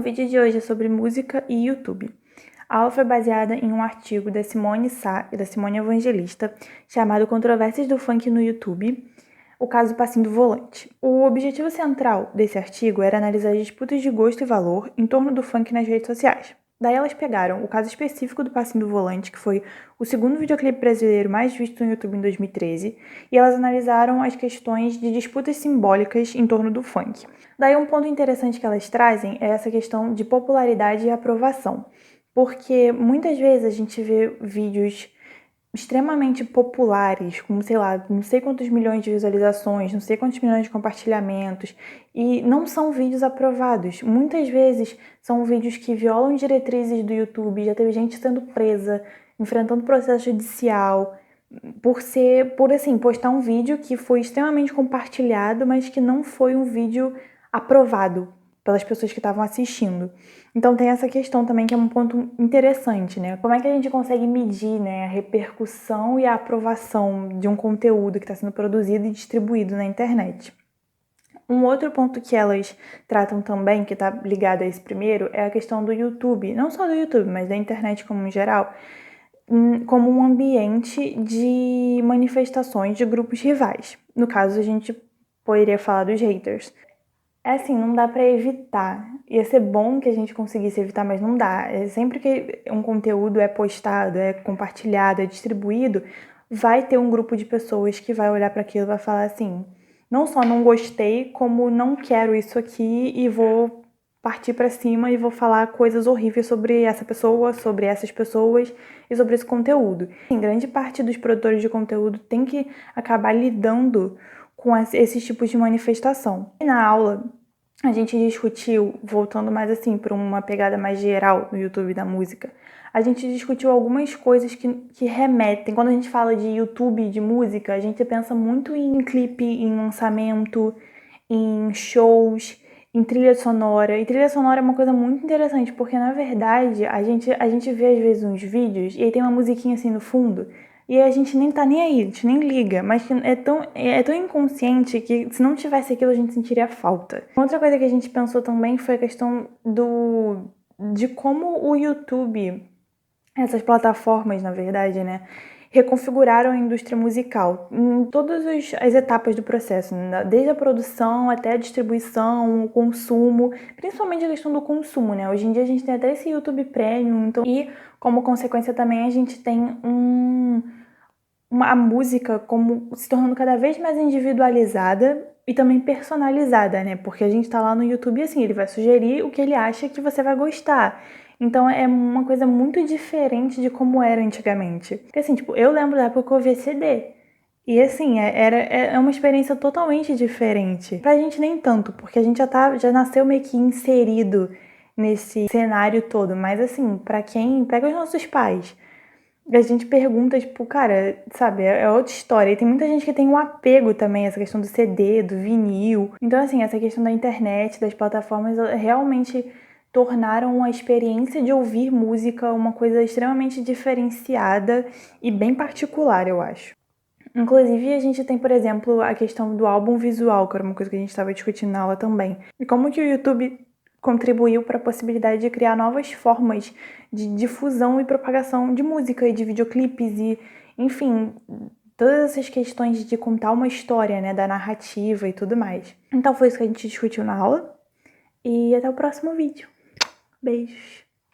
vídeo de hoje é sobre música e YouTube. A aula foi baseada em um artigo da Simone Sá e da Simone Evangelista, chamado Controvérsias do Funk no YouTube, o caso Passinho do Volante. O objetivo central desse artigo era analisar as disputas de gosto e valor em torno do funk nas redes sociais. Daí elas pegaram o caso específico do Passinho do Volante, que foi o segundo videoclipe brasileiro mais visto no YouTube em 2013, e elas analisaram as questões de disputas simbólicas em torno do funk. Daí um ponto interessante que elas trazem é essa questão de popularidade e aprovação, porque muitas vezes a gente vê vídeos extremamente populares, com, sei lá, não sei quantos milhões de visualizações, não sei quantos milhões de compartilhamentos, e não são vídeos aprovados. Muitas vezes são vídeos que violam diretrizes do YouTube, já teve gente sendo presa, enfrentando processo judicial, por assim, postar um vídeo que foi extremamente compartilhado, mas que não foi um vídeo aprovado pelas pessoas que estavam assistindo. Então tem essa questão também que é um ponto interessante, né? Como é que a gente consegue medir, né, a repercussão e a aprovação de um conteúdo que está sendo produzido e distribuído na internet? Um outro ponto que elas tratam também, que está ligado a esse primeiro, é a questão do YouTube. Não só do YouTube, mas da internet como em geral, como um ambiente de manifestações de grupos rivais. No caso, a gente poderia falar dos haters. É assim, não dá pra evitar. Ia ser bom que a gente conseguisse evitar, mas não dá. Sempre que um conteúdo é postado, é compartilhado, é distribuído, vai ter um grupo de pessoas que vai olhar para aquilo e vai falar assim: não só não gostei, como não quero isso aqui e vou partir para cima e vou falar coisas horríveis sobre essa pessoa, sobre essas pessoas e sobre esse conteúdo. Sim, grande parte dos produtores de conteúdo tem que acabar lidando com esses tipos de manifestação. E na aula, a gente discutiu, voltando mais assim para uma pegada mais geral no YouTube da música, a gente discutiu algumas coisas que remetem. Quando a gente fala de YouTube, de música, a gente pensa muito em clipe, em lançamento, em shows, em trilha sonora. E trilha sonora é uma coisa muito interessante, porque na verdade a gente vê às vezes uns vídeos e aí tem uma musiquinha assim no fundo. E a gente nem tá nem aí, a gente nem liga, mas que é tão inconsciente que se não tivesse aquilo a gente sentiria falta. Outra coisa que a gente pensou também foi a questão de como o YouTube, essas plataformas, na verdade, né, reconfiguraram a indústria musical em todas as etapas do processo, né? Desde a produção até a distribuição, o consumo, principalmente a questão do consumo, né? Hoje em dia a gente tem até esse YouTube Premium, então, e como consequência também a gente tem a música como se tornando cada vez mais individualizada e também personalizada, né? Porque a gente tá lá no YouTube assim, ele vai sugerir o que ele acha que você vai gostar. Então é uma coisa muito diferente de como era antigamente. Porque assim, tipo, eu lembro da época que eu ouvia CD. E assim, é uma experiência totalmente diferente. Pra gente nem tanto, porque a gente já nasceu meio que inserido nesse cenário todo. Mas assim, pra quem pega os nossos pais, a gente pergunta, tipo, cara, sabe, é outra história. E tem muita gente que tem um apego também, essa questão do CD, do vinil. Então, assim, essa questão da internet, das plataformas, realmente tornaram a experiência de ouvir música uma coisa extremamente diferenciada e bem particular, eu acho. Inclusive, a gente tem, por exemplo, a questão do álbum visual, que era uma coisa que a gente estava discutindo na aula também. E como que o YouTube contribuiu para a possibilidade de criar novas formas de difusão e propagação de música e de videoclipes e, enfim, todas essas questões de contar uma história, né, da narrativa e tudo mais. Então foi isso que a gente discutiu na aula e até o próximo vídeo. Beijos!